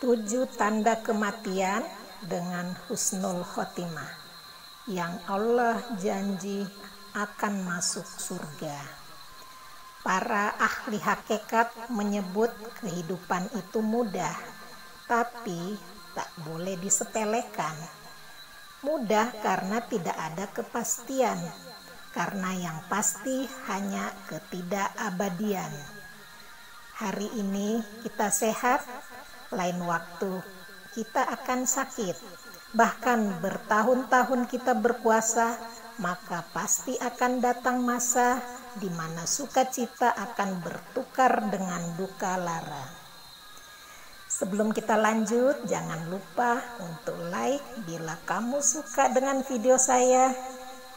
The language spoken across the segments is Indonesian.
7 tanda kematian dengan husnul khotimah yang Allah janji akan masuk surga. Para ahli hakikat menyebut kehidupan itu mudah, tapi tak boleh disepelekan. Mudah karena tidak ada kepastian, karena yang pasti hanya ketidakabadian. Hari ini kita sehat, lain waktu kita akan sakit. Bahkan bertahun-tahun kita berpuasa, maka pasti akan datang masa di mana sukacita akan bertukar dengan duka lara. Sebelum kita lanjut, jangan lupa untuk like bila kamu suka dengan video saya,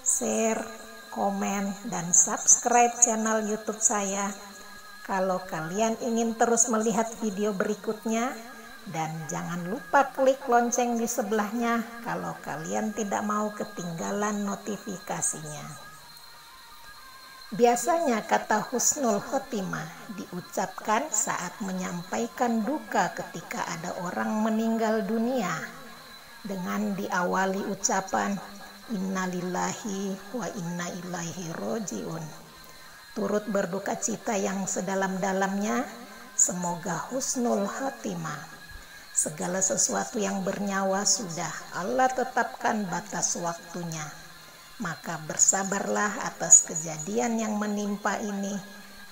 share, komen, dan subscribe channel YouTube saya. Kalau kalian ingin terus melihat video berikutnya, dan jangan lupa klik lonceng di sebelahnya kalau kalian tidak mau ketinggalan notifikasinya. Biasanya kata husnul khotimah diucapkan saat menyampaikan duka ketika ada orang meninggal dunia, dengan diawali ucapan innalillahi wa inna ilaihi rojiun. Turut berduka cita yang sedalam-dalamnya, semoga husnul khotimah. Segala sesuatu yang bernyawa sudah Allah tetapkan batas waktunya. Maka bersabarlah atas kejadian yang menimpa ini.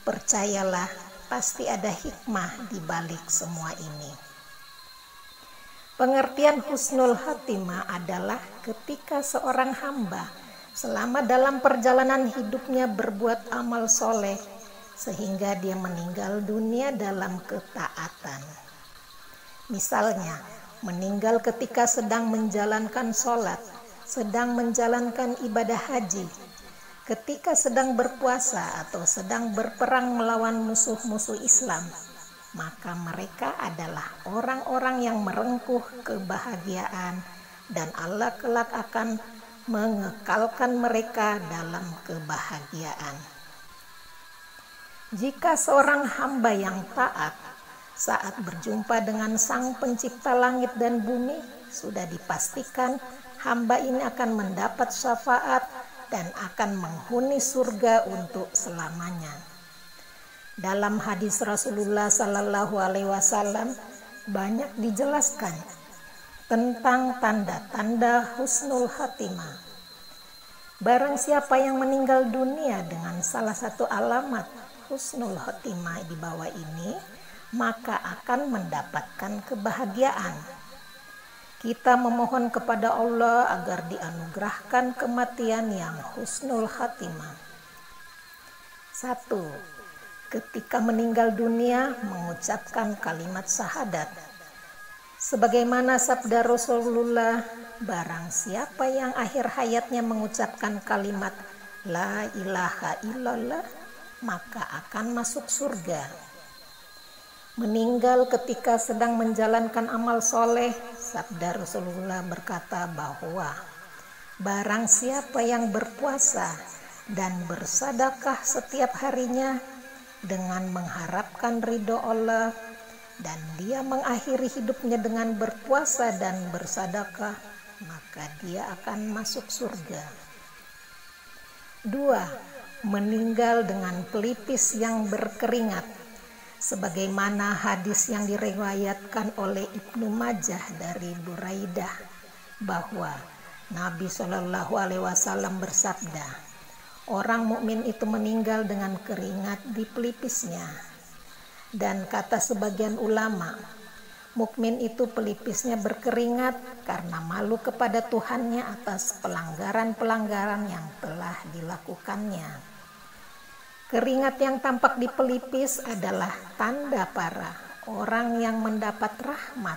Percayalah, pasti ada hikmah di balik semua ini. Pengertian husnul khotimah adalah ketika seorang hamba selama dalam perjalanan hidupnya berbuat amal soleh sehingga dia meninggal dunia dalam ketaatan. Misalnya, meninggal ketika sedang menjalankan sholat, sedang menjalankan ibadah haji, ketika sedang berpuasa atau sedang berperang melawan musuh-musuh Islam, maka mereka adalah orang-orang yang merengkuh kebahagiaan dan Allah kelak akan mengekalkan mereka dalam kebahagiaan. Jika seorang hamba yang taat saat berjumpa dengan Sang Pencipta langit dan bumi, sudah dipastikan hamba ini akan mendapat syafaat dan akan menghuni surga untuk selamanya. Dalam hadis Rasulullah Sallallahu Alaihi Wasallam banyak dijelaskan tentang tanda-tanda husnul khotimah. Barang siapa yang meninggal dunia dengan salah satu alamat husnul khotimah di bawah ini, maka akan mendapatkan kebahagiaan. Kita memohon kepada Allah agar dianugerahkan kematian yang husnul khotimah. 1. Ketika meninggal dunia mengucapkan kalimat syahadat. Sebagaimana sabda Rasulullah, barang siapa yang akhir hayatnya mengucapkan kalimat la ilaha illallah, maka akan masuk surga. Meninggal ketika sedang menjalankan amal soleh, sabda Rasulullah berkata bahwa barang siapa yang berpuasa dan bersedekah setiap harinya dengan mengharapkan ridho Allah, dan dia mengakhiri hidupnya dengan berpuasa dan bersedekah, maka dia akan masuk surga. 2. Meninggal dengan pelipis yang berkeringat. Sebagaimana hadis yang diriwayatkan oleh Ibnu Majah dari Buraidah bahwa Nabi Shallallahu Alaihi Wasallam bersabda, orang mukmin itu meninggal dengan keringat di pelipisnya. Dan kata sebagian ulama, mukmin itu pelipisnya berkeringat karena malu kepada Tuhannya atas pelanggaran-pelanggaran yang telah dilakukannya. Keringat yang tampak di pelipis adalah tanda para orang yang mendapat rahmat,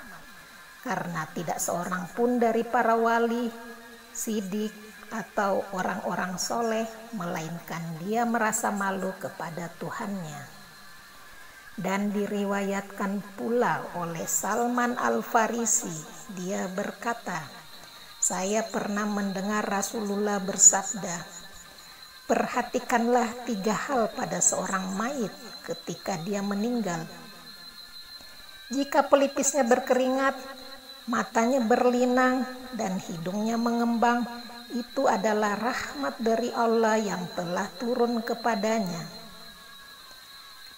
karena tidak seorang pun dari para wali, sidik, atau orang-orang soleh, melainkan dia merasa malu kepada Tuhannya. Dan diriwayatkan pula oleh Salman Al-Farisi, dia berkata, saya pernah mendengar Rasulullah bersabda, perhatikanlah 3 hal pada seorang mayit ketika dia meninggal. Jika pelipisnya berkeringat, matanya berlinang, dan hidungnya mengembang, itu adalah rahmat dari Allah yang telah turun kepadanya.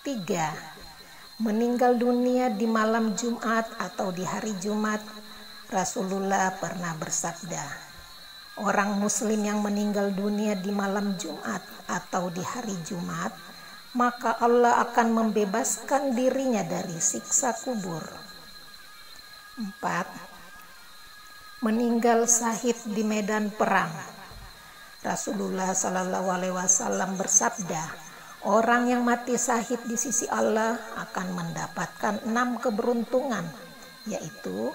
3. Meninggal dunia di malam Jumat atau di hari Jumat. Rasulullah pernah bersabda, orang muslim yang meninggal dunia di malam Jumat atau di hari Jumat, maka Allah akan membebaskan dirinya dari siksa kubur. 4. Meninggal syahid di medan perang. Rasulullah Shallallahu Alaihi Wasallam bersabda, orang yang mati syahid di sisi Allah akan mendapatkan 6 keberuntungan, yaitu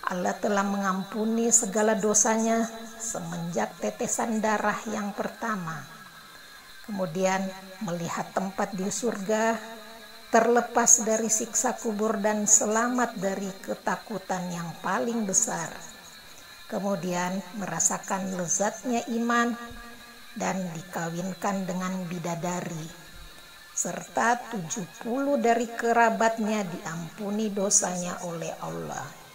Allah telah mengampuni segala dosanya semenjak tetesan darah yang pertama. Kemudian melihat tempat di surga, terlepas dari siksa kubur dan selamat dari ketakutan yang paling besar. Kemudian merasakan lezatnya iman dan dikawinkan dengan bidadari, serta 70 dari kerabatnya diampuni dosanya oleh Allah.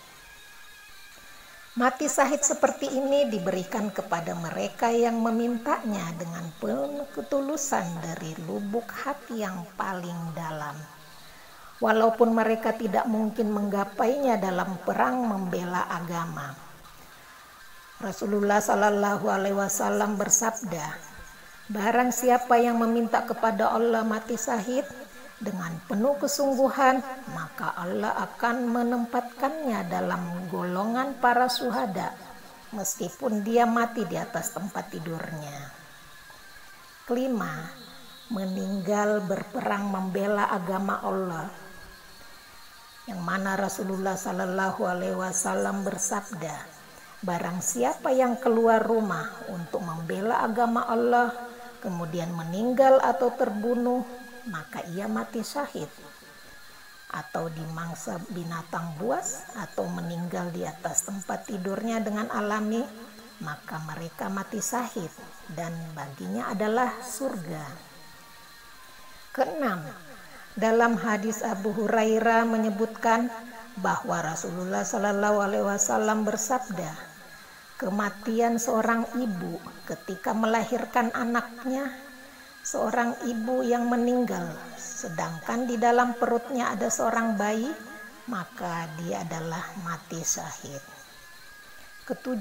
Mati syahid seperti ini diberikan kepada mereka yang memintanya dengan penuh ketulusan dari lubuk hati yang paling dalam. Walaupun mereka tidak mungkin menggapainya dalam perang membela agama. Rasulullah Shallallahu Alaihi Wasallam bersabda, barang siapa yang meminta kepada Allah mati syahid dengan penuh kesungguhan, maka Allah akan menempatkannya dalam golongan para syuhada, meskipun dia mati di atas tempat tidurnya. 5. Meninggal berperang membela agama Allah, yang mana Rasulullah Shallallahu Alaihi Wasallam bersabda, barang siapa yang keluar rumah untuk membela agama Allah, kemudian meninggal atau terbunuh, maka ia mati syahid, atau dimangsa binatang buas, atau meninggal di atas tempat tidurnya dengan alami, maka mereka mati syahid dan baginya adalah surga. 6. Dalam hadis Abu Hurairah menyebutkan bahwa Rasulullah Shallallahu Alaihi Wasallam bersabda, kematian seorang ibu ketika melahirkan anaknya, seorang ibu yang meninggal sedangkan di dalam perutnya ada seorang bayi, maka dia adalah mati syahid. 7.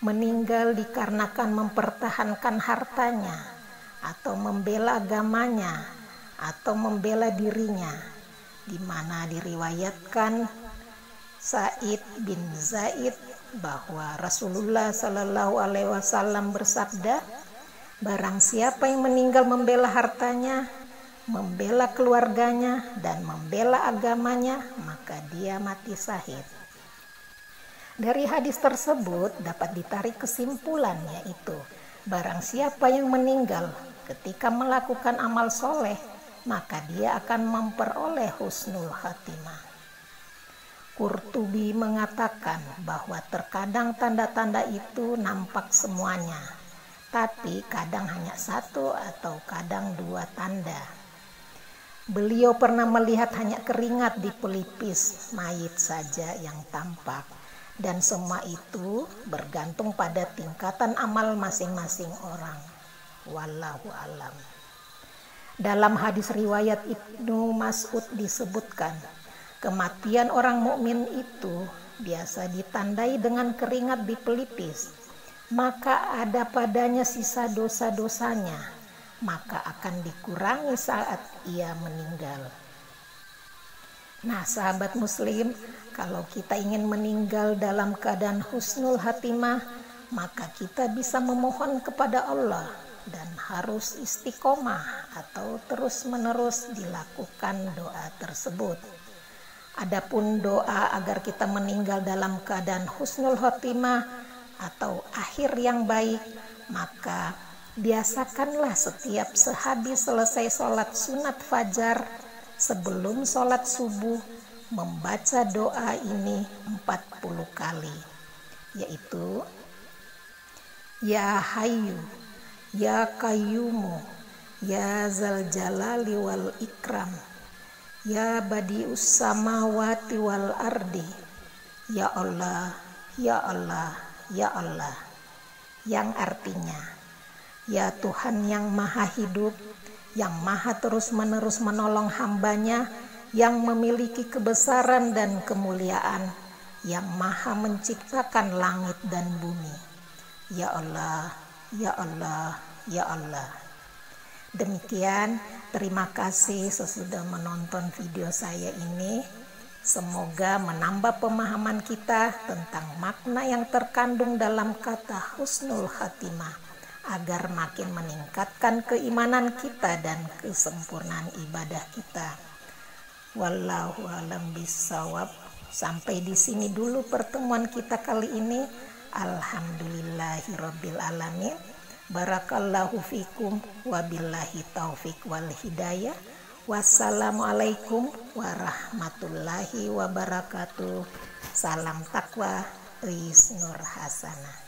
Meninggal dikarenakan mempertahankan hartanya atau membela agamanya atau membela dirinya, di mana diriwayatkan Sa'id bin Zaid bahwa Rasulullah Shallallahu Alaihi Wasallam bersabda, barang siapa yang meninggal membela hartanya, membela keluarganya, dan membela agamanya, maka dia mati syahid. Dari hadis tersebut dapat ditarik kesimpulan, yaitu barang siapa yang meninggal ketika melakukan amal soleh, maka dia akan memperoleh husnul khatimah. Qurtubi mengatakan bahwa terkadang tanda-tanda itu nampak semuanya, tapi kadang hanya 1 atau kadang 2 tanda. Beliau pernah melihat hanya keringat di pelipis mayit saja yang tampak, dan semua itu bergantung pada tingkatan amal masing-masing orang. Wallahu alam. Dalam hadis riwayat Ibnu Mas'ud disebutkan, kematian orang mukmin itu biasa ditandai dengan keringat di pelipis, maka ada padanya sisa dosa-dosanya, maka akan dikurangi saat ia meninggal. Nah, sahabat muslim, kalau kita ingin meninggal dalam keadaan husnul khatimah, maka kita bisa memohon kepada Allah dan harus istiqomah atau terus-menerus dilakukan doa tersebut. Adapun doa agar kita meninggal dalam keadaan husnul khatimah atau akhir yang baik, maka biasakanlah setiap sehabis selesai sholat sunat fajar, sebelum sholat subuh, membaca doa ini 40 kali, yaitu Ya Hayyu, Ya Qayyumu, Ya Zal Jalali wal Ikram, Ya badius samawati wal ardi. Ya Allah, ya Allah, ya Allah. Yang artinya, ya Tuhan yang maha hidup, yang maha terus-menerus menolong hambanya, yang memiliki kebesaran dan kemuliaan, yang maha menciptakan langit dan bumi. Ya Allah, ya Allah, ya Allah. Demikian, terima kasih sesudah menonton video saya ini. Semoga menambah pemahaman kita tentang makna yang terkandung dalam kata husnul khatimah, agar makin meningkatkan keimanan kita dan kesempurnaan ibadah kita. Wallahu a'lam bishawab. Sampai di sini dulu pertemuan kita kali ini. Alhamdulillahirabbil alamin. Barakallahu fikum wabillahi taufik wal hidayah. Wassalamualaikum warahmatullahi wabarakatuh. Salam takwa, Ris Nur Hasanah.